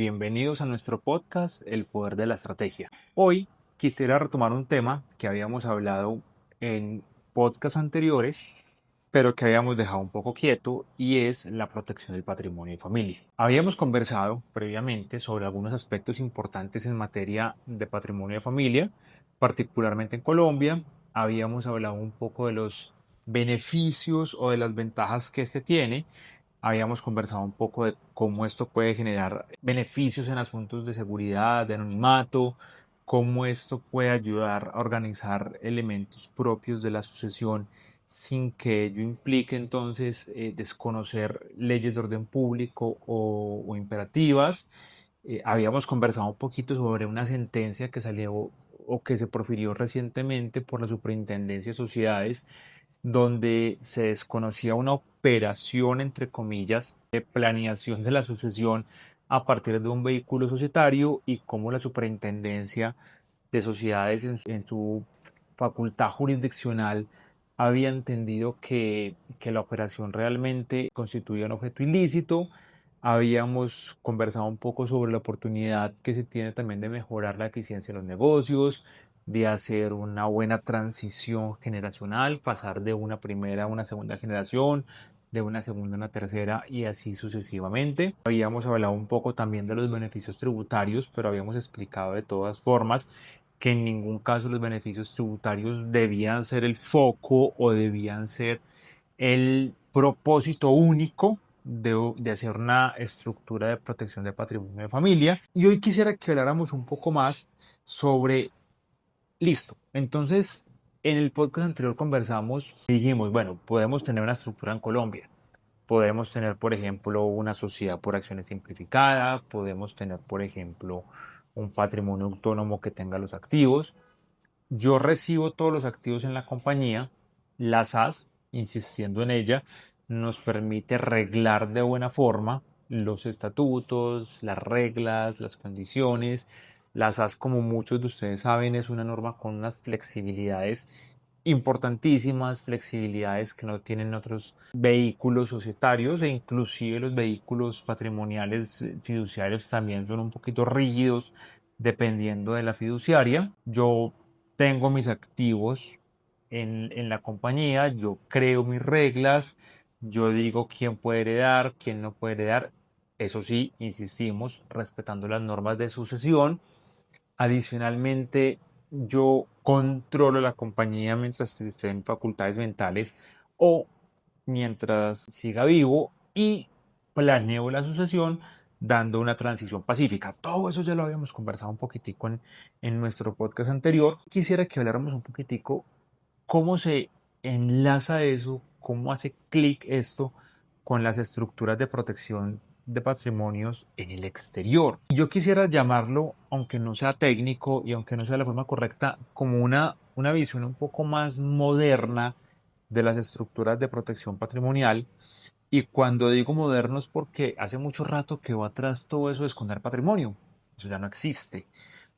bienvenidos a nuestro podcast El Poder de la Estrategia. Hoy quisiera retomar un tema que habíamos hablado en podcasts anteriores, pero que habíamos dejado un poco quieto, y es la protección del patrimonio y familia. Habíamos conversado previamente sobre algunos aspectos importantes en materia de patrimonio y familia, particularmente en Colombia. Habíamos hablado un poco de los beneficios o de las ventajas que este tiene. Habíamos conversado un poco de cómo esto puede generar beneficios en asuntos de seguridad, de anonimato, cómo esto puede ayudar a organizar elementos propios de la sucesión sin que ello implique entonces desconocer leyes de orden público o imperativas. Habíamos conversado un poquito sobre una sentencia que salió o que se profirió recientemente por la Superintendencia de Sociedades, donde se desconocía una operación, entre comillas, de planeación de la sucesión a partir de un vehículo societario, y cómo la Superintendencia de Sociedades en su facultad jurisdiccional había entendido que la operación realmente constituía un objeto ilícito. Habíamos conversado un poco sobre la oportunidad que se tiene también de mejorar la eficiencia de los negocios, de hacer una buena transición generacional, pasar de una primera a una segunda generación, de una segunda a una tercera y así sucesivamente. Habíamos hablado un poco también de los beneficios tributarios, pero habíamos explicado de todas formas que en ningún caso los beneficios tributarios debían ser el foco o debían ser el propósito único de hacer una estructura de protección de patrimonio de familia. Y hoy quisiera que habláramos un poco más sobre, listo, entonces en el podcast anterior conversamos y dijimos, bueno, podemos tener una estructura en Colombia. Podemos tener, por ejemplo, una sociedad por acciones simplificada, podemos tener, por ejemplo, un patrimonio autónomo que tenga los activos. Yo recibo todos los activos en la compañía. La SAS, insistiendo en ella, nos permite reglar de buena forma los estatutos, las reglas, las condiciones. La SAS, como muchos de ustedes saben, es una norma con unas flexibilidades importantísimas, flexibilidades que no tienen otros vehículos societarios, e inclusive los vehículos patrimoniales fiduciarios también son un poquito rígidos dependiendo de la fiduciaria. Yo tengo mis activos en la compañía, yo creo mis reglas, yo digo quién puede heredar, quién no puede heredar. Eso sí, insistimos, respetando las normas de sucesión. Adicionalmente, yo controlo la compañía mientras esté en facultades mentales o mientras siga vivo, y planeo la sucesión dando una transición pacífica. Todo eso ya lo habíamos conversado un poquitico en nuestro podcast anterior. Quisiera que habláramos un poquitico cómo se enlaza eso, cómo hace clic esto con las estructuras de protección de patrimonios en el exterior. Yo quisiera llamarlo, aunque no sea técnico y aunque no sea la forma correcta, como una visión un poco más moderna de las estructuras de protección patrimonial. Y cuando digo moderno es porque hace mucho rato que va atrás todo eso de esconder patrimonio. Eso ya no existe.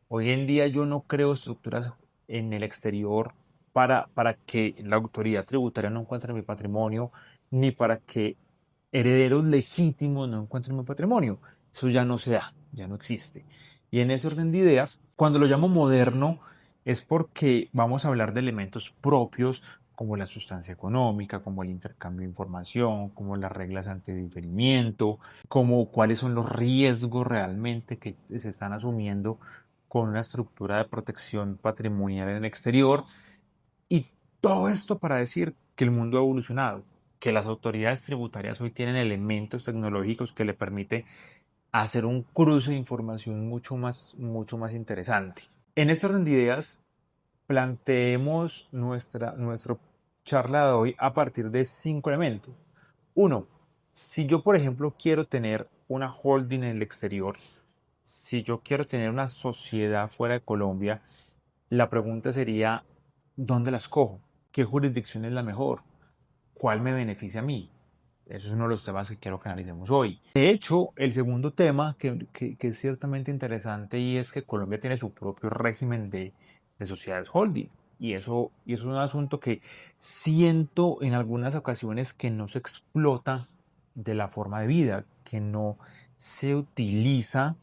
Hoy en día yo no creo estructuras en el exterior para que la autoridad tributaria no encuentre mi patrimonio, ni para que herederos legítimos no encuentren mi patrimonio. Eso ya no se da, ya no existe. Y en ese orden de ideas, cuando lo llamo moderno, es porque vamos a hablar de elementos propios como la sustancia económica, como el intercambio de información, como las reglas antidiferimiento, como cuáles son los riesgos realmente que se están asumiendo con una estructura de protección patrimonial en el exterior. Y todo esto para decir que el mundo ha evolucionado, que las autoridades tributarias hoy tienen elementos tecnológicos que le permiten hacer un cruce de información mucho más interesante. En este orden de ideas, planteemos nuestra charla de hoy a partir de 5 elementos. Uno, si yo, por ejemplo, quiero tener una holding en el exterior, si yo quiero tener una sociedad fuera de Colombia, la pregunta sería, ¿dónde la escojo? ¿Qué jurisdicción es la mejor? ¿Cuál me beneficia a mí? Eso es uno de los temas que quiero que analicemos hoy. De hecho, el segundo tema que es ciertamente interesante, y es que Colombia tiene su propio régimen de sociedades holding. Y es un asunto que siento en algunas ocasiones que no se explota de la forma de vida, que no se utiliza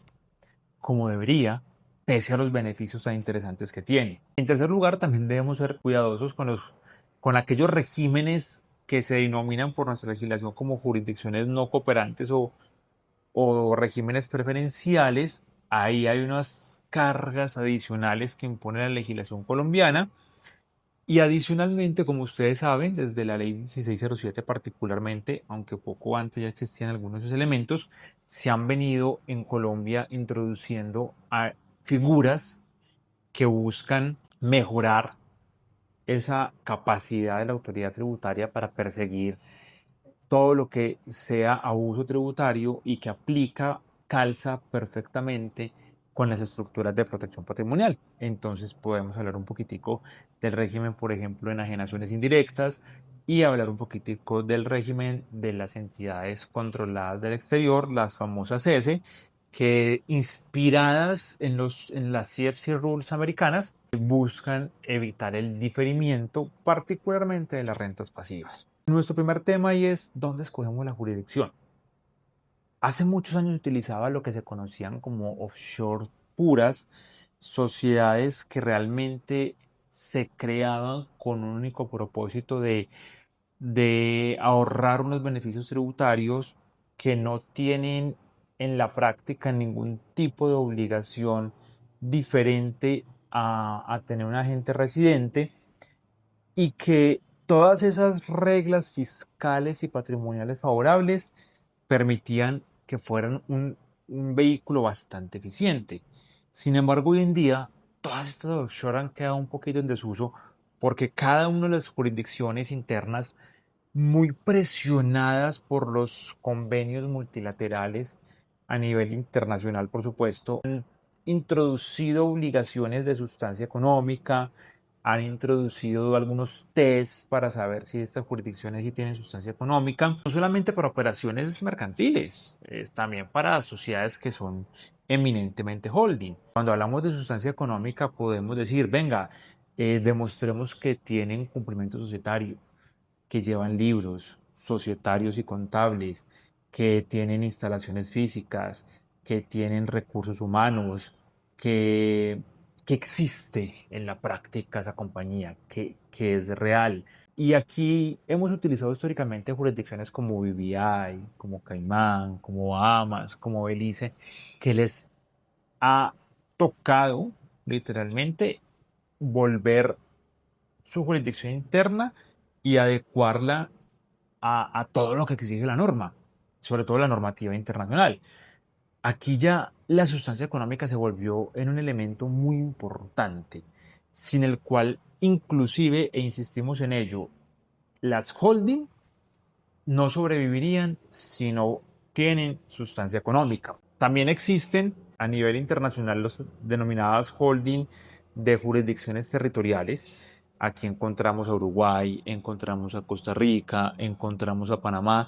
como debería, pese a los beneficios tan interesantes que tiene. En tercer lugar, también debemos ser cuidadosos con aquellos regímenes que se denominan por nuestra legislación como jurisdicciones no cooperantes o regímenes preferenciales. Ahí hay unas cargas adicionales que impone la legislación colombiana y adicionalmente, como ustedes saben, desde la ley 1607 particularmente, aunque poco antes ya existían algunos de esos elementos, se han venido en Colombia introduciendo a figuras que buscan mejorar esa capacidad de la autoridad tributaria para perseguir todo lo que sea abuso tributario y que aplica, calza perfectamente con las estructuras de protección patrimonial. Entonces podemos hablar un poquitico del régimen, por ejemplo, en enajenaciones indirectas y hablar un poquitico del régimen de las entidades controladas del exterior, las famosas S, que inspiradas en las CFC Rules americanas buscan evitar el diferimiento, particularmente de las rentas pasivas. Nuestro primer tema ahí es dónde escogemos la jurisdicción. Hace muchos años utilizaba lo que se conocían como offshore puras, sociedades que realmente se creaban con un único propósito de ahorrar unos beneficios tributarios que no tienen en la práctica ningún tipo de obligación diferente a tener un agente residente y que todas esas reglas fiscales y patrimoniales favorables permitían que fueran un vehículo bastante eficiente. Sin embargo, hoy en día, todas estas offshore han quedado un poquito en desuso porque cada una de las jurisdicciones internas, muy presionadas por los convenios multilaterales a nivel internacional, por supuesto, han introducido obligaciones de sustancia económica, han introducido algunos tests para saber si estas jurisdicciones sí tienen sustancia económica, no solamente para operaciones mercantiles, también para sociedades que son eminentemente holding. Cuando hablamos de sustancia económica podemos decir, venga, demostremos que tienen cumplimiento societario, que llevan libros societarios y contables, que tienen instalaciones físicas, que tienen recursos humanos, que, que existe en la práctica esa compañía, que es real. Y aquí hemos utilizado históricamente jurisdicciones como BVI, como Caimán, como Bahamas, como Belice, que les ha tocado literalmente volver su jurisdicción interna y adecuarla a todo lo que exige la norma, sobre todo la normativa internacional. Aquí ya la sustancia económica se volvió en un elemento muy importante, sin el cual inclusive, e insistimos en ello, las holding no sobrevivirían si no tienen sustancia económica. También existen a nivel internacional los denominadas holding de jurisdicciones territoriales. Aquí encontramos a Uruguay, encontramos a Costa Rica, encontramos a Panamá,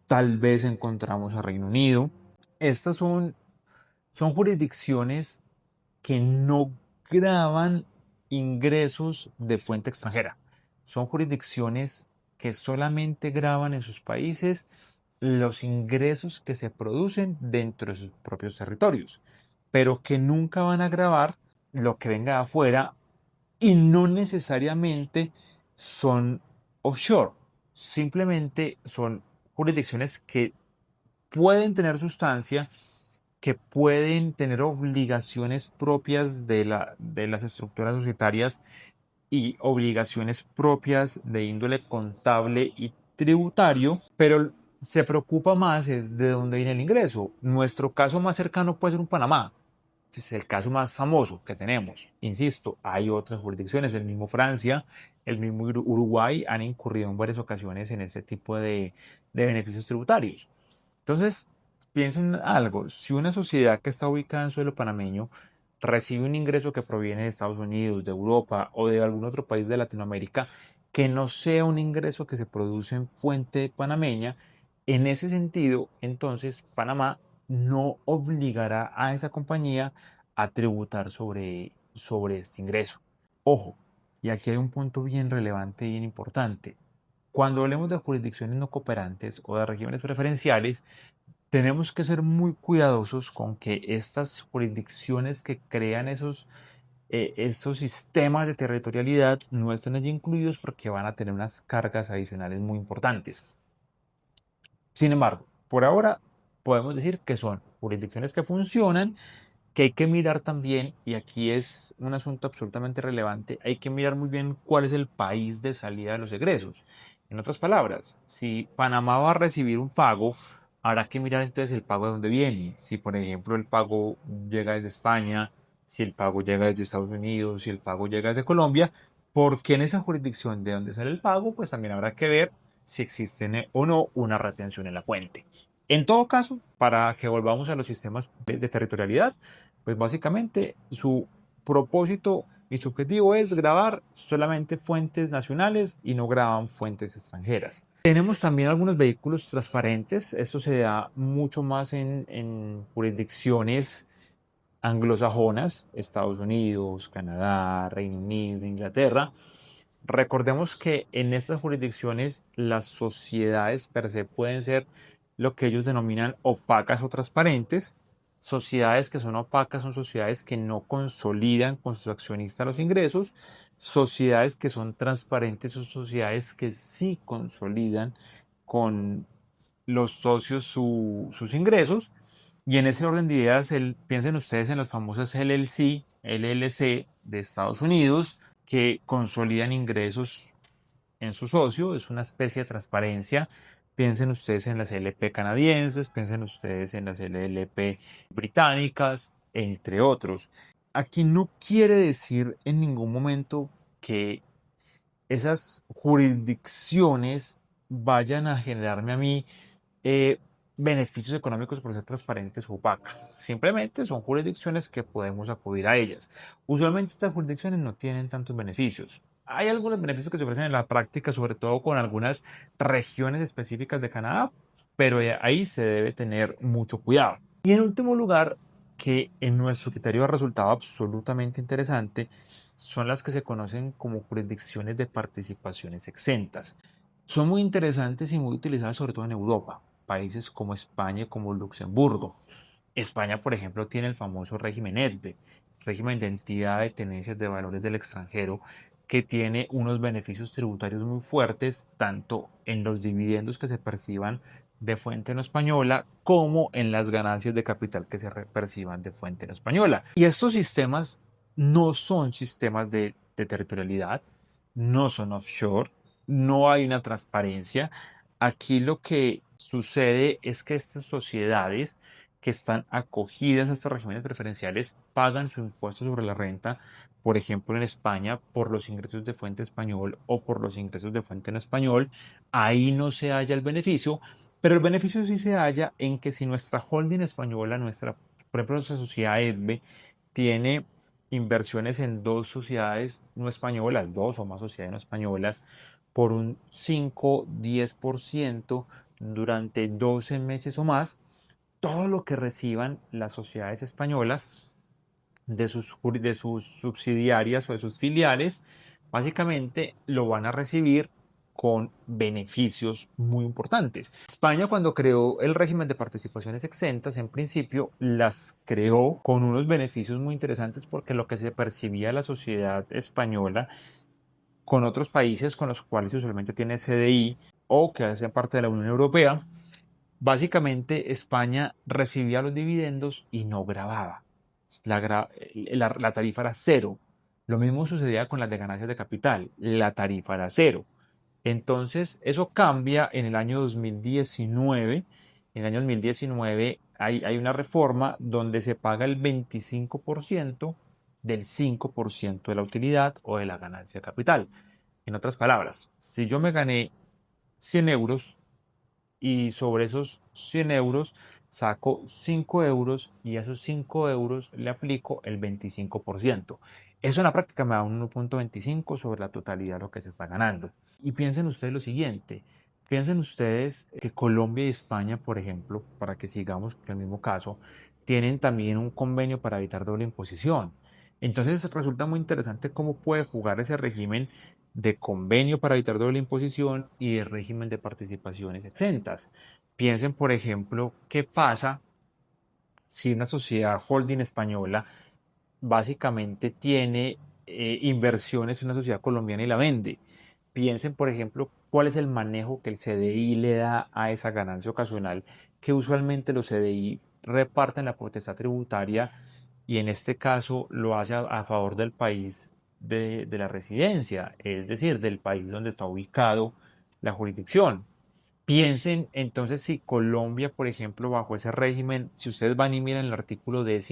tal vez encontramos a Reino Unido. Estas son jurisdicciones que no graban ingresos de fuente extranjera. Son jurisdicciones que solamente graban en sus países los ingresos que se producen dentro de sus propios territorios, pero que nunca van a grabar lo que venga de afuera y no necesariamente son offshore, simplemente son jurisdicciones que pueden tener sustancia, que pueden tener obligaciones propias de las estructuras societarias y obligaciones propias de índole contable y tributario, pero se preocupa más es de dónde viene el ingreso. Nuestro caso más cercano puede ser un Panamá, es el caso más famoso que tenemos. Insisto, hay otras jurisdicciones, el mismo Francia, el mismo Uruguay han incurrido en varias ocasiones en este tipo de beneficios tributarios. Entonces, piensen algo, si una sociedad que está ubicada en suelo panameño recibe un ingreso que proviene de Estados Unidos, de Europa o de algún otro país de Latinoamérica, que no sea un ingreso que se produce en fuente panameña, en ese sentido, entonces Panamá no obligará a esa compañía a tributar sobre este ingreso. Ojo, y aquí hay un punto bien relevante y bien importante. Cuando hablemos de jurisdicciones no cooperantes o de regímenes preferenciales, tenemos que ser muy cuidadosos con que estas jurisdicciones que crean estos sistemas de territorialidad no estén allí incluidos porque van a tener unas cargas adicionales muy importantes. Sin embargo, por ahora podemos decir que son jurisdicciones que funcionan, que hay que mirar también, y aquí es un asunto absolutamente relevante, hay que mirar muy bien cuál es el país de salida de los egresos. En otras palabras, si Panamá va a recibir un pago, habrá que mirar entonces el pago de dónde viene. Si, por ejemplo, el pago llega desde España, si el pago llega desde Estados Unidos, si el pago llega desde Colombia, porque en esa jurisdicción de donde sale el pago, pues también habrá que ver si existe o no una retención en la fuente. En todo caso, para que volvamos a los sistemas de territorialidad, pues básicamente su propósito y su objetivo es grabar solamente fuentes nacionales y no graban fuentes extranjeras. Tenemos también algunos vehículos transparentes. Esto se da mucho más en jurisdicciones anglosajonas, Estados Unidos, Canadá, Reino Unido, Inglaterra. Recordemos que en estas jurisdicciones las sociedades per se pueden ser lo que ellos denominan opacas o transparentes. Sociedades que son opacas son sociedades que no consolidan con sus accionistas los ingresos. Sociedades que son transparentes son sociedades que sí consolidan con los socios sus ingresos. Y en ese orden de ideas, piensen ustedes en las famosas LLC de Estados Unidos, que consolidan ingresos en su socio, es una especie de transparencia. Piensen ustedes en las LP canadienses, piensen ustedes en las LLP británicas, entre otros. Aquí no quiere decir en ningún momento que esas jurisdicciones vayan a generarme a mí eh, beneficios económicos por ser transparentes o opacas. Simplemente son jurisdicciones que podemos acudir a ellas. Usualmente estas jurisdicciones no tienen tantos beneficios. Hay algunos beneficios que se ofrecen en la práctica, sobre todo con algunas regiones específicas de Canadá, pero ahí se debe tener mucho cuidado. Y en último lugar, que en nuestro criterio ha resultado absolutamente interesante, son las que se conocen como jurisdicciones de participaciones exentas. Son muy interesantes y muy utilizadas sobre todo en Europa, países como España y como Luxemburgo. España, por ejemplo, tiene el famoso régimen EDVE, régimen de entidad de tenencias de valores del extranjero, que tiene unos beneficios tributarios muy fuertes, tanto en los dividendos que se perciban de fuente no española, como en las ganancias de capital que se perciban de fuente no española. Y estos sistemas no son sistemas de territorialidad, no son offshore, no hay una transparencia. Aquí lo que sucede es que estas sociedades que están acogidas a estos regímenes preferenciales pagan su impuesto sobre la renta, por ejemplo en España, por los ingresos de fuente español o por los ingresos de fuente no español. Ahí no se halla el beneficio, pero el beneficio sí se halla en que si nuestra holding española, por ejemplo, nuestra sociedad EDVE, tiene inversiones en dos sociedades no españolas, dos o más sociedades no españolas, por un 5-10% durante 12 meses o más, todo lo que reciban las sociedades españolas de sus subsidiarias o de sus filiales, básicamente lo van a recibir con beneficios muy importantes. España, cuando creó el régimen de participaciones exentas, en principio las creó con unos beneficios muy interesantes, porque lo que se percibía la sociedad española con otros países con los cuales usualmente tiene CDI o que hacen parte de la Unión Europea, básicamente España recibía los dividendos y no grababa. La tarifa era cero. Lo mismo sucedía con las de ganancias de capital. La tarifa era cero. Entonces, eso cambia en el año 2019. En el año 2019 hay una reforma donde se paga el 25% del 5% de la utilidad o de la ganancia de capital. En otras palabras, si yo me gané 100 euros y sobre esos 100 euros saco 5 euros y a esos 5 euros le aplico el 25%. Eso en la práctica me da un 1,25 sobre la totalidad de lo que se está ganando. Y piensen ustedes lo siguiente, piensen ustedes que Colombia y España, por ejemplo, para que sigamos con el mismo caso, tienen también un convenio para evitar doble imposición. Entonces resulta muy interesante cómo puede jugar ese régimen de convenio para evitar doble imposición y de régimen de participaciones exentas. Piensen, por ejemplo, qué pasa si una sociedad holding española básicamente tiene inversiones en una sociedad colombiana y la vende. Piensen, por ejemplo, cuál es el manejo que el CDI le da a esa ganancia ocasional, que usualmente los CDI reparten la potestad tributaria y en este caso lo hace a favor del país de la residencia, es decir, del país donde está ubicado la jurisdicción. Piensen entonces si Colombia, por ejemplo, bajo ese régimen, si ustedes van y miran el artículo 10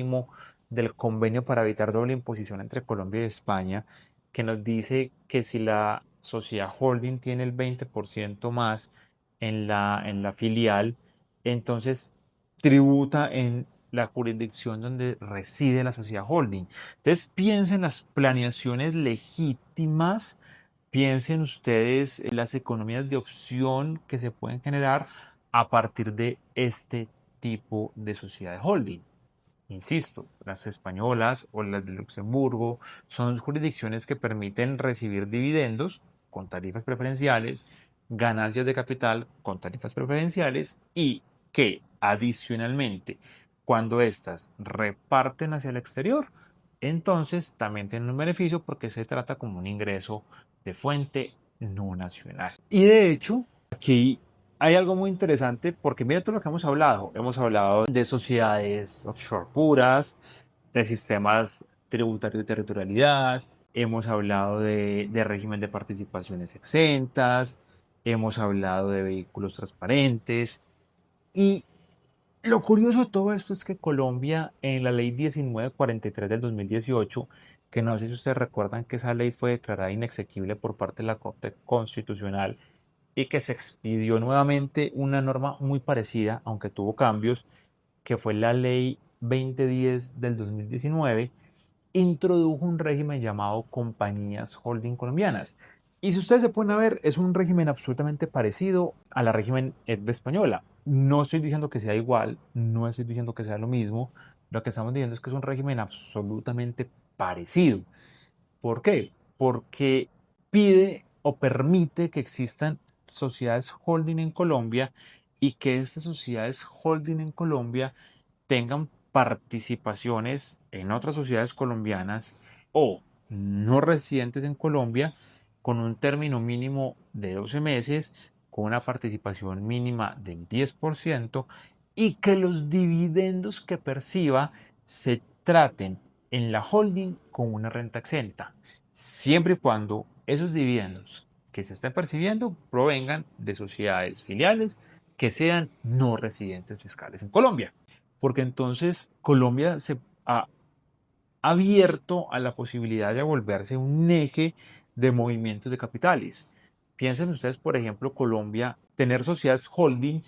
del convenio para evitar doble imposición entre Colombia y España, que nos dice que si la sociedad holding tiene el 20% más en la filial, entonces tributa en la jurisdicción donde reside la sociedad holding. Entonces piensen las planeaciones legítimas. Piensen ustedes en las economías de opción que se pueden generar a partir de este tipo de sociedades holding. Insisto, las españolas o las de Luxemburgo son jurisdicciones que permiten recibir dividendos con tarifas preferenciales, ganancias de capital con tarifas preferenciales y que adicionalmente, cuando éstas reparten hacia el exterior, entonces también tienen un beneficio porque se trata como un ingreso de fuente no nacional. Y de hecho, aquí hay algo muy interesante porque mira todo lo que hemos hablado. Hemos hablado de sociedades offshore puras, de sistemas tributarios de territorialidad, hemos hablado de régimen de participaciones exentas, hemos hablado de vehículos transparentes y lo curioso de todo esto es que Colombia en la ley 1943 del 2018, que no sé si ustedes recuerdan que esa ley fue declarada inexequible por parte de la Corte Constitucional y que se expidió nuevamente una norma muy parecida, aunque tuvo cambios, que fue la ley 2010 del 2019, introdujo un régimen llamado compañías holding colombianas. Y si ustedes se pueden ver, es un régimen absolutamente parecido a la régimen EDB española. No estoy diciendo que sea igual, no estoy diciendo que sea lo mismo. Lo que estamos diciendo es que es un régimen absolutamente parecido. ¿Por qué? Porque pide o permite que existan sociedades holding en Colombia y que estas sociedades holding en Colombia tengan participaciones en otras sociedades colombianas o no residentes en Colombia con un término mínimo de 12 meses, con una participación mínima del 10% y que los dividendos que perciba se traten en la holding con una renta exenta, siempre y cuando esos dividendos que se estén percibiendo provengan de sociedades filiales que sean no residentes fiscales en Colombia. Porque entonces Colombia se ha abierto a la posibilidad de volverse un eje de movimientos de capitales. Piensen ustedes, por ejemplo, Colombia, tener sociedades holding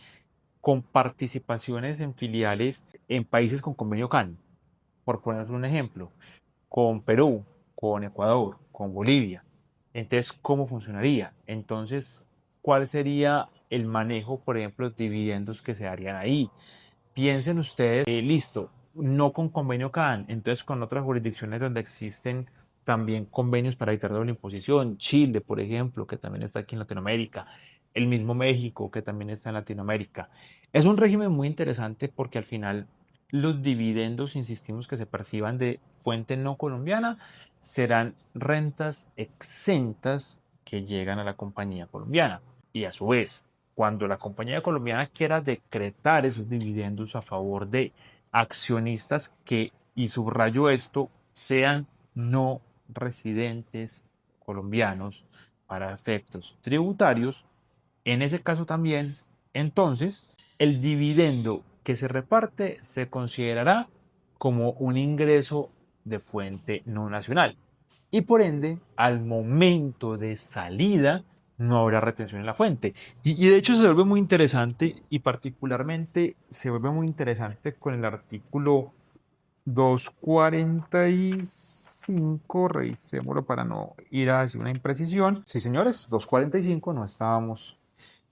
con participaciones en filiales en países con convenio CAN, por poner un ejemplo, con Perú, con Ecuador, con Bolivia. Entonces, ¿cómo funcionaría? Entonces, ¿cuál sería el manejo, por ejemplo, de dividendos que se harían ahí? Piensen ustedes, listo, no con convenio CAN, entonces con otras jurisdicciones donde existen también convenios para evitar doble imposición, Chile, por ejemplo, que también está aquí en Latinoamérica, el mismo México, que también está en Latinoamérica. Es un régimen muy interesante porque al final los dividendos, insistimos, que se perciban de fuente no colombiana serán rentas exentas que llegan a la compañía colombiana. Y a su vez, cuando la compañía colombiana quiera decretar esos dividendos a favor de accionistas que, y subrayo esto, sean no residentes colombianos para efectos tributarios, en ese caso también, entonces, el dividendo que se reparte se considerará como un ingreso de fuente no nacional. Y por ende, al momento de salida, no habrá retención en la fuente. Y de hecho se vuelve muy interesante y particularmente se vuelve muy interesante con el artículo 245, revisémoslo para no ir a decir una imprecisión. Sí, señores, 245, no estábamos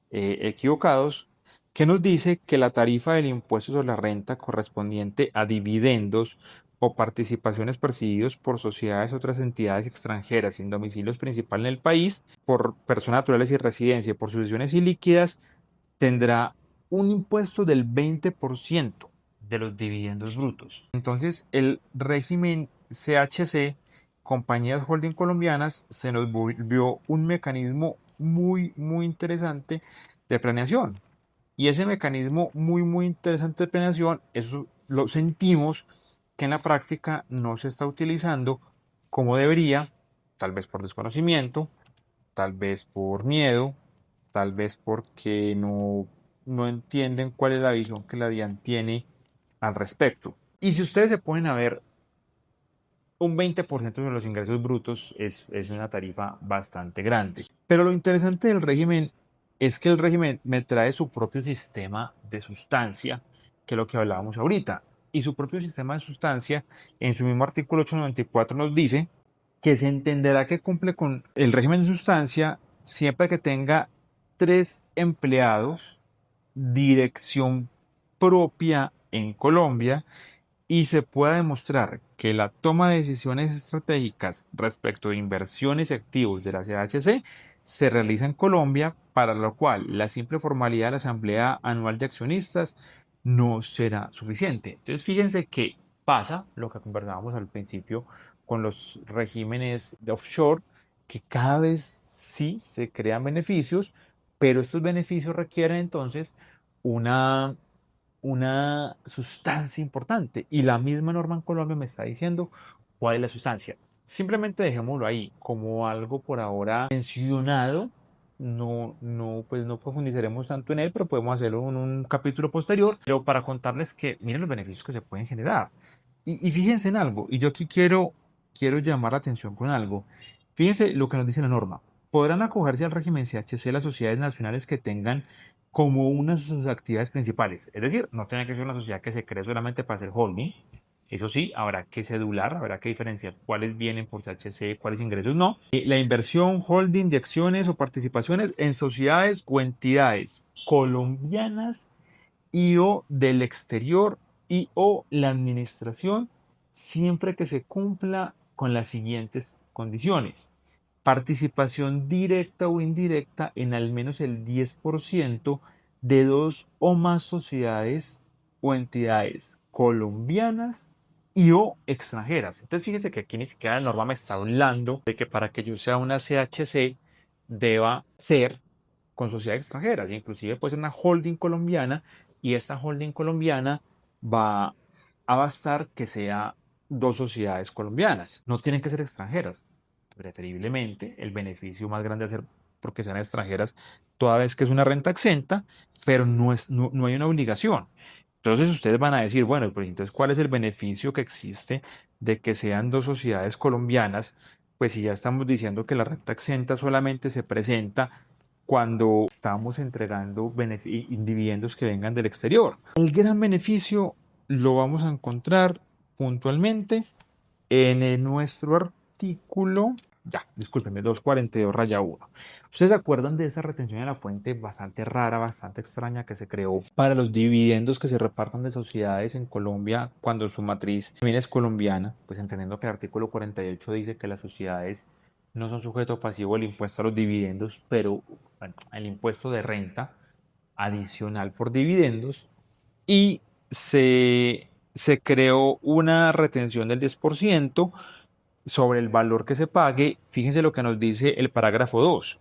equivocados, que nos dice que la tarifa del impuesto sobre la renta correspondiente a dividendos o participaciones percibidos por sociedades o otras entidades extranjeras sin domicilio principal en el país, por personas naturales y residencia, por sucesiones ilíquidas, tendrá un impuesto del 20% de los dividendos brutos. Entonces, el régimen CHC, compañías holding colombianas, se nos volvió un mecanismo muy, muy interesante de planeación. Y ese mecanismo muy, muy interesante de planeación, eso lo sentimos que en la práctica no se está utilizando como debería, tal vez por desconocimiento, tal vez por miedo, tal vez porque no entienden cuál es la visión que la DIAN tiene al respecto. Y si ustedes se ponen a ver, un 20% de los ingresos brutos es una tarifa bastante grande. Pero lo interesante del régimen es que el régimen me trae su propio sistema de sustancia, que es lo que hablábamos ahorita. Y su propio sistema de sustancia, en su mismo artículo 894, nos dice que se entenderá que cumple con el régimen de sustancia siempre que tenga 3 empleados, dirección propia en Colombia y se pueda demostrar que la toma de decisiones estratégicas respecto de inversiones y activos de la CHC se realiza en Colombia, para lo cual la simple formalidad de la Asamblea Anual de Accionistas no será suficiente. Entonces, fíjense que pasa lo que conversábamos al principio con los regímenes de offshore, que cada vez sí se crean beneficios, pero estos beneficios requieren entonces una sustancia importante. Y la misma norma en Colombia me está diciendo cuál es la sustancia. Simplemente dejémoslo ahí como algo por ahora mencionado. Pues no profundizaremos tanto en él, pero podemos hacerlo en un capítulo posterior. Pero para contarles que miren los beneficios que se pueden generar. Y fíjense en algo, y yo aquí quiero llamar la atención con algo. Fíjense lo que nos dice la norma. Podrán acogerse al régimen CHC las sociedades nacionales que tengan como una de sus actividades principales. Es decir, no tiene que ser una sociedad que se cree solamente para hacer holding. Eso sí, habrá que cedular, habrá que diferenciar cuáles vienen por CHC, cuáles ingresos no. La inversión, holding de acciones o participaciones en sociedades o entidades colombianas y o del exterior y o la administración, siempre que se cumpla con las siguientes condiciones: participación directa o indirecta en al menos el 10% de dos o más sociedades o entidades colombianas y o extranjeras. Entonces fíjese que aquí ni siquiera la norma me está hablando de que para que yo sea una CHC deba ser con sociedades extranjeras. Inclusive puede ser una holding colombiana y esta holding colombiana va a bastar que sea dos sociedades colombianas. No tienen que ser extranjeras. Preferiblemente, el beneficio más grande es hacer porque sean extranjeras, toda vez que es una renta exenta, pero no hay una obligación. Entonces ustedes van a decir, bueno, pero entonces, ¿cuál es el beneficio que existe de que sean dos sociedades colombianas? Pues si ya estamos diciendo que la renta exenta solamente se presenta cuando estamos entregando dividendos que vengan del exterior. El gran beneficio lo vamos a encontrar puntualmente en nuestro artículo, ya, discúlpenme, 242-1. ¿Ustedes se acuerdan de esa retención de la fuente bastante rara, bastante extraña que se creó para los dividendos que se repartan de sociedades en Colombia cuando su matriz también es colombiana? Pues entendiendo que el artículo 48 dice que las sociedades no son sujeto pasivo al impuesto a los dividendos, pero bueno, el impuesto de renta adicional por dividendos, y se creó una retención del 10% sobre el valor que se pague. Fíjense lo que nos dice el parágrafo 2.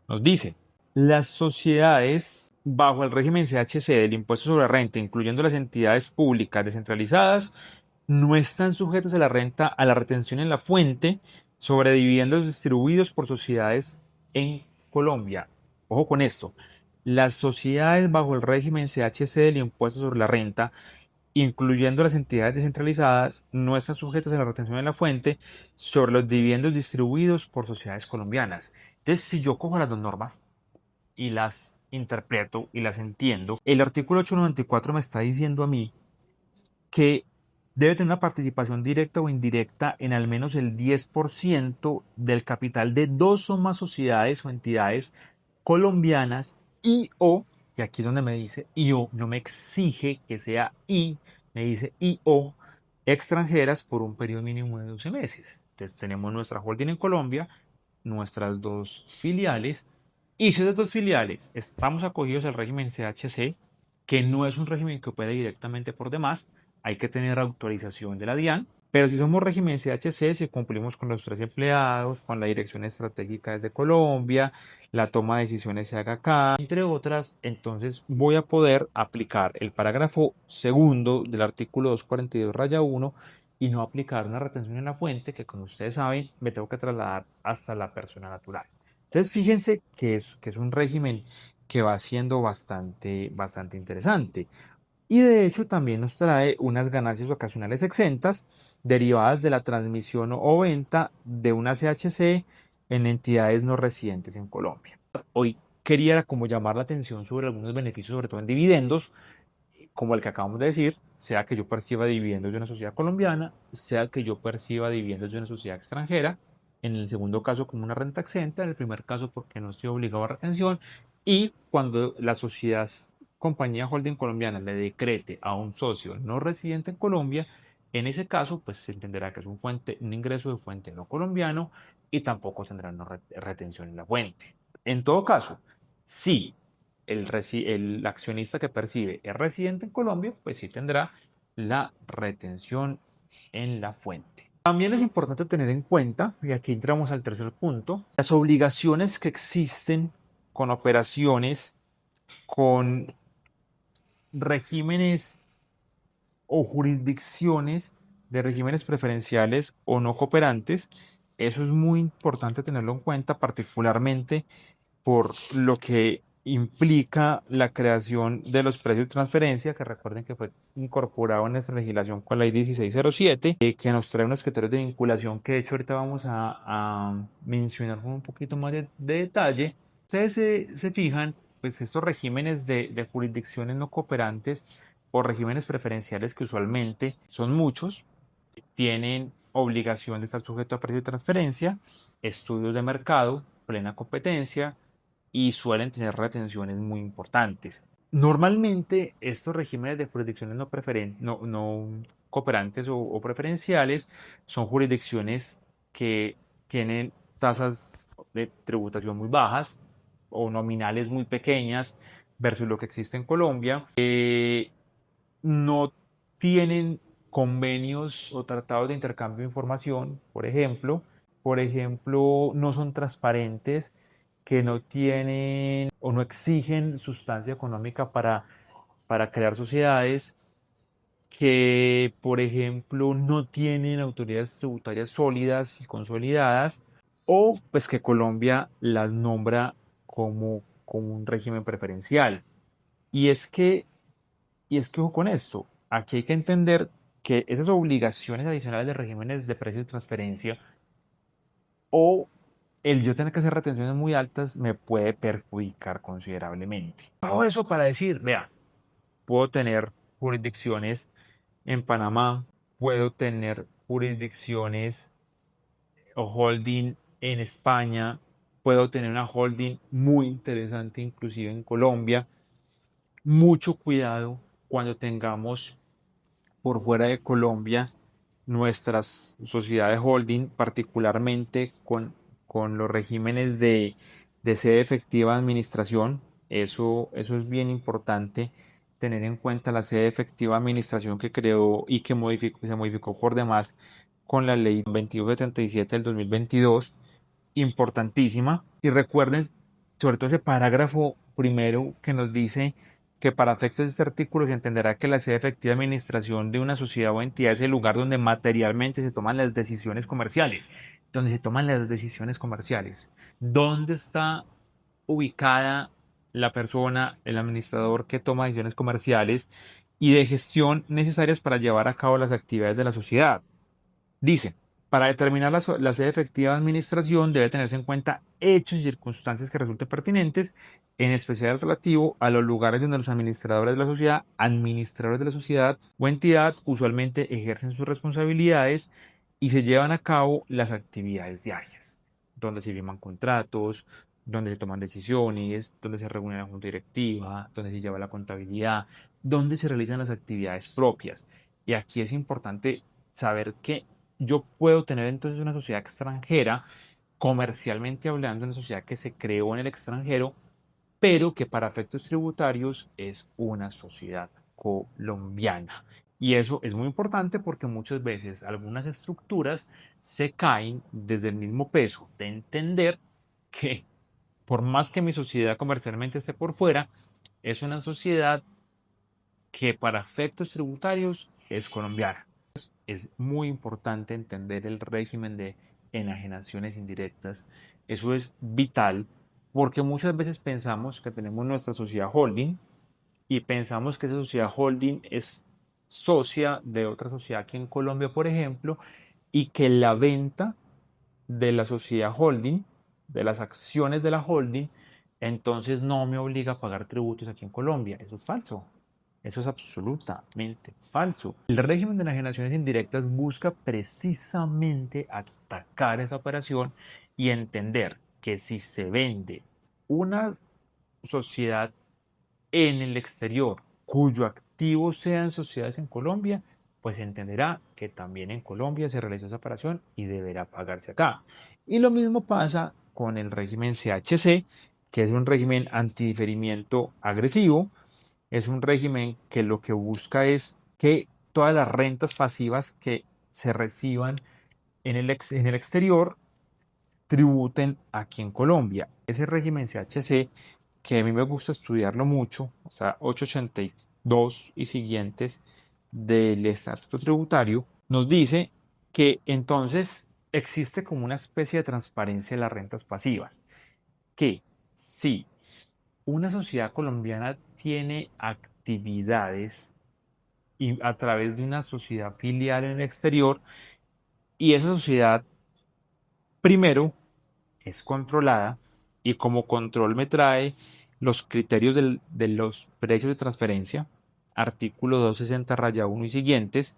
Nos dice: las sociedades bajo el régimen CHC del impuesto sobre la renta, incluyendo las entidades públicas descentralizadas, no están sujetas a la retención en la fuente sobre dividendos distribuidos por sociedades en Colombia. Ojo con esto. Las sociedades bajo el régimen CHC del impuesto sobre la renta, incluyendo las entidades descentralizadas, no están sujetas a la retención en la fuente sobre los dividendos distribuidos por sociedades colombianas. Entonces, si yo cojo las dos normas y las interpreto y las entiendo, el artículo 894 me está diciendo a mí que debe tener una participación directa o indirecta en al menos el 10% del capital de dos o más sociedades o entidades colombianas y aquí es donde me dice y o, no me exige que sea y, me dice y o, extranjeras por un periodo mínimo de 12 meses. Entonces tenemos nuestra holding en Colombia, nuestras dos filiales, y si esas dos filiales estamos acogidos al régimen CHC, que no es un régimen que opere directamente por demás, hay que tener autorización de la DIAN, pero si somos régimen CHC, si cumplimos con los 3 empleados, con la dirección estratégica desde Colombia, la toma de decisiones se haga acá, entre otras, entonces voy a poder aplicar el parágrafo segundo del artículo 242-1 y no aplicar una retención en la fuente que, como ustedes saben, me tengo que trasladar hasta la persona natural. Entonces, fíjense que es un régimen que va siendo bastante interesante. Y de hecho también nos trae unas ganancias ocasionales exentas derivadas de la transmisión o venta de una CHC en entidades no residentes en Colombia. Hoy quería como llamar la atención sobre algunos beneficios, sobre todo en dividendos, como el que acabamos de decir, sea que yo perciba dividendos de una sociedad colombiana, sea que yo perciba dividendos de una sociedad extranjera, en el segundo caso como una renta exenta, en el primer caso porque no estoy obligado a retención, y cuando la sociedad compañía holding colombiana le decrete a un socio no residente en Colombia, en ese caso pues se entenderá que es un ingreso de fuente no colombiano y tampoco tendrá una retención en la fuente. En todo caso, si el accionista que percibe es residente en Colombia, pues sí tendrá la retención en la fuente. También es importante tener en cuenta, y aquí entramos al tercer punto, las obligaciones que existen con operaciones, con regímenes o jurisdicciones de regímenes preferenciales o no cooperantes. Eso es muy importante tenerlo en cuenta, particularmente por lo que implica la creación de los precios de transferencia, que recuerden que fue incorporado en nuestra legislación con la ley 1607, que nos trae unos criterios de vinculación que de hecho ahorita vamos a mencionar con un poquito más de detalle. Ustedes se fijan, pues estos regímenes de jurisdicciones no cooperantes o regímenes preferenciales que usualmente son muchos, tienen obligación de estar sujeto a precio de transferencia, estudios de mercado, plena competencia, y suelen tener retenciones muy importantes. Normalmente estos regímenes de jurisdicciones no cooperantes o preferenciales son jurisdicciones que tienen tasas de tributación muy bajas o nominales muy pequeñas versus lo que existe en Colombia. No tienen convenios o tratados de intercambio de información, por ejemplo, no son transparentes, que no tienen o no exigen sustancia económica para crear sociedades, que, por ejemplo, no tienen autoridades tributarias sólidas y consolidadas, o pues que Colombia las nombra como un régimen preferencial. Y es que ojo con esto, aquí hay que entender que esas obligaciones adicionales de regímenes de precio de transferencia o el yo tener que hacer retenciones muy altas me puede perjudicar considerablemente. Todo eso para decir, vea, puedo tener jurisdicciones en Panamá, puedo tener jurisdicciones o holding en España, puedo tener una holding muy interesante inclusive en Colombia. Mucho cuidado cuando tengamos por fuera de Colombia nuestras sociedades holding, particularmente con los regímenes de sede efectiva de administración. Eso es bien importante tener en cuenta la sede efectiva de administración que creó y que se modificó por demás con la ley 2277 del 2022, importantísima. Y recuerden, sobre todo ese parágrafo primero que nos dice que para efectos de este artículo se entenderá que la sede efectiva de administración de una sociedad o entidad es el lugar donde materialmente se toman las decisiones comerciales. Donde se toman las decisiones comerciales. ¿Dónde está ubicada la persona, el administrador que toma decisiones comerciales y de gestión necesarias para llevar a cabo las actividades de la sociedad? Dice, para determinar la sede efectiva de administración debe tenerse en cuenta hechos y circunstancias que resulten pertinentes, en especial relativo a los lugares donde los administradores de la sociedad o entidad usualmente ejercen sus responsabilidades y se llevan a cabo las actividades diarias, donde se firman contratos, donde se toman decisiones, donde se reúne la junta directiva, donde se lleva la contabilidad, donde se realizan las actividades propias. Y aquí es importante saber que yo puedo tener entonces una sociedad extranjera, comercialmente hablando, una sociedad que se creó en el extranjero, pero que para efectos tributarios es una sociedad colombiana. Y eso es muy importante porque muchas veces algunas estructuras se caen desde el mismo peso de entender que por más que mi sociedad comercialmente esté por fuera, es una sociedad que para efectos tributarios es colombiana. Es muy importante entender el régimen de enajenaciones indirectas. Eso es vital porque muchas veces pensamos que tenemos nuestra sociedad holding y pensamos que esa sociedad holding es socia de otra sociedad aquí en Colombia, por ejemplo, y que la venta de la sociedad holding, de las acciones de la holding, entonces no me obliga a pagar tributos aquí en Colombia. Eso es falso. Eso es absolutamente falso. El régimen de enajenaciones indirectas busca precisamente atacar esa operación y entender que si se vende una sociedad en el exterior cuyo activo sean sociedades en Colombia, pues entenderá que también en Colombia se realizó esa operación y deberá pagarse acá. Y lo mismo pasa con el régimen CHC, que es un régimen antidiferimiento agresivo. Es un régimen que lo que busca es que todas las rentas pasivas que se reciban en el exterior tributen aquí en Colombia. Ese régimen CHC, que a mí me gusta estudiarlo mucho, o sea, 882 y siguientes del Estatuto Tributario, nos dice que entonces existe como una especie de transparencia de las rentas pasivas, que si una sociedad colombiana tiene actividades y a través de una sociedad filial en el exterior y esa sociedad primero es controlada y como control me trae los criterios de los precios de transferencia, artículo 260-1 y siguientes.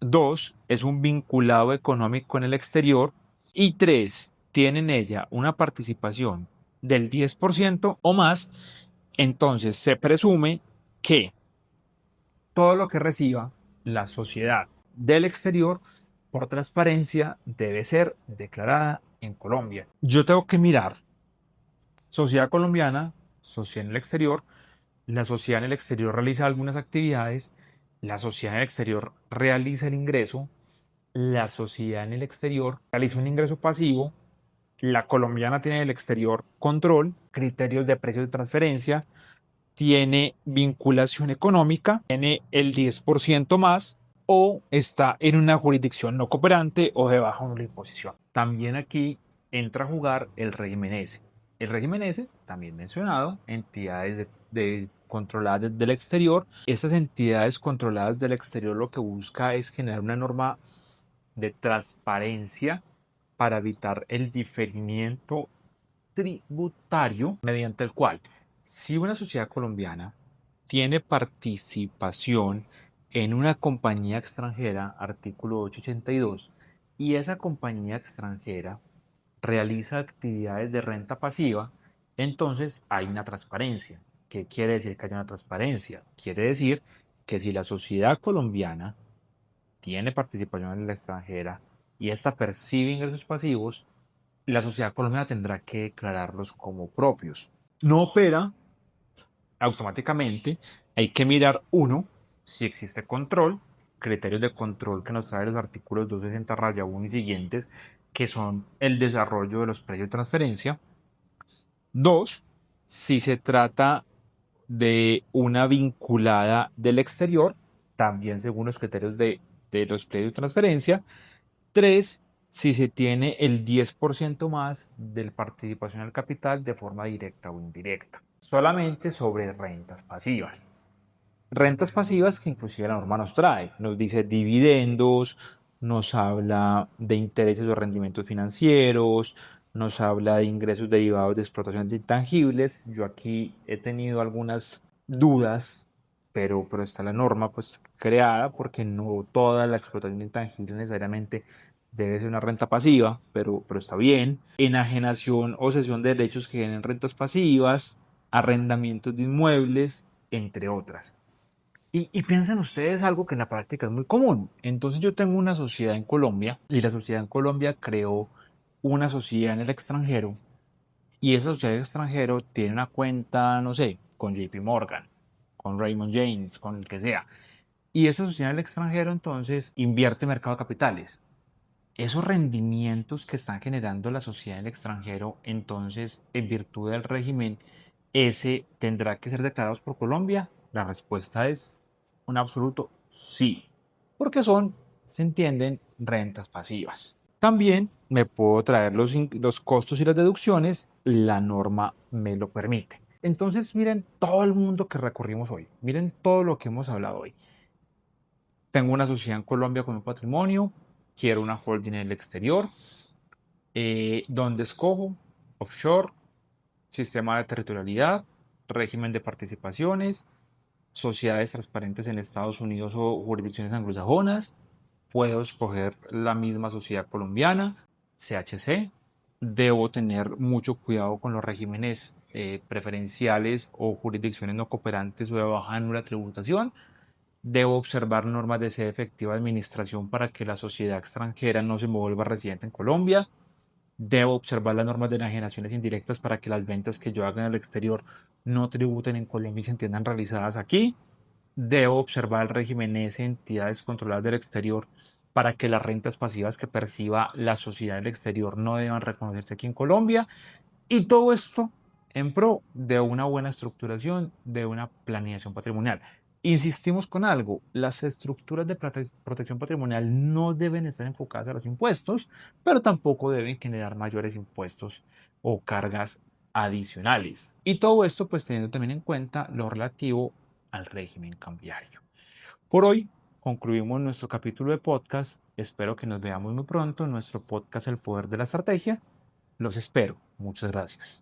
2. Es un vinculado económico en el exterior. Y 3. Tiene en ella una participación del 10% o más. Entonces se presume que todo lo que reciba la sociedad del exterior por transparencia debe ser declarada en Colombia. Yo tengo que mirar sociedad colombiana, sociedad en el exterior. La sociedad en el exterior realiza algunas actividades. La sociedad en el exterior realiza el ingreso. La sociedad en el exterior realiza un ingreso pasivo. La colombiana tiene en el exterior control, criterios de precios de transferencia, tiene vinculación económica, tiene el 10% más o está en una jurisdicción no cooperante o de baja imposición. También aquí entra a jugar el régimen S. El régimen S, también mencionado, entidades controladas del exterior. Estas entidades controladas del exterior lo que busca es generar una norma de transparencia para evitar el diferimiento tributario mediante el cual si una sociedad colombiana tiene participación en una compañía extranjera, artículo 882, y esa compañía extranjera realiza actividades de renta pasiva, entonces hay una transparencia. ¿Qué quiere decir que haya una transparencia? Quiere decir que si la sociedad colombiana tiene participación en la extranjera y ésta percibe ingresos pasivos, la sociedad colombiana tendrá que declararlos como propios. No opera automáticamente, hay que mirar uno, si existe control, criterios de control que nos trae los artículos 260-1 y siguientes, que son el desarrollo de los precios de transferencia. Dos, si se trata de una vinculada del exterior, también según los criterios de los precios de transferencia. 3. Si se tiene el 10% más de participación al capital de forma directa o indirecta. Solamente sobre rentas pasivas. Rentas pasivas que inclusive la norma nos trae. Nos dice dividendos, nos habla de intereses o rendimientos financieros, nos habla de ingresos derivados de explotación de intangibles. Yo aquí he tenido algunas dudas, pero está la norma pues creada porque no toda la explotación de intangibles necesariamente debe ser una renta pasiva, pero está bien. Enajenación o cesión de derechos que generen rentas pasivas, arrendamientos de inmuebles, entre otras. Y piensen ustedes algo que en la práctica es muy común. Entonces yo tengo una sociedad en Colombia y la sociedad en Colombia creó una sociedad en el extranjero y esa sociedad en el extranjero tiene una cuenta, no sé, con JP Morgan, con Raymond James, con el que sea. Y esa sociedad en el extranjero entonces invierte en mercado de capitales. Esos rendimientos que están generando la sociedad en el extranjero, entonces, en virtud del régimen, ¿ese tendrá que ser declarados por Colombia? La respuesta es un absoluto sí, porque son, se entienden, rentas pasivas. También me puedo traer los costos y las deducciones, la norma me lo permite. Entonces, miren todo el mundo que recorrimos hoy, miren todo lo que hemos hablado hoy. Tengo una sociedad en Colombia con un patrimonio, quiero una holding en el exterior, donde escojo offshore, sistema de territorialidad, régimen de participaciones, sociedades transparentes en Estados Unidos o jurisdicciones anglosajonas. Puedo escoger la misma sociedad colombiana, CHC. Debo tener mucho cuidado con los regímenes preferenciales o jurisdicciones no cooperantes o de baja nula tributación. Debo observar normas de sede efectiva de administración para que la sociedad extranjera no se me vuelva residente en Colombia. Debo observar las normas de enajenaciones indirectas para que las ventas que yo haga en el exterior no tributen en Colombia y se entiendan realizadas aquí. Debo observar el régimen S entidades controladas del exterior para que las rentas pasivas que perciba la sociedad del exterior no deban reconocerse aquí en Colombia. Y todo esto en pro de una buena estructuración, de una planeación patrimonial. Insistimos con algo, las estructuras de protección patrimonial no deben estar enfocadas a los impuestos, pero tampoco deben generar mayores impuestos o cargas adicionales. Y todo esto pues teniendo también en cuenta lo relativo al régimen cambiario. Por hoy concluimos nuestro capítulo de podcast. Espero que nos veamos muy pronto en nuestro podcast El Poder de la Estrategia. Los espero. Muchas gracias.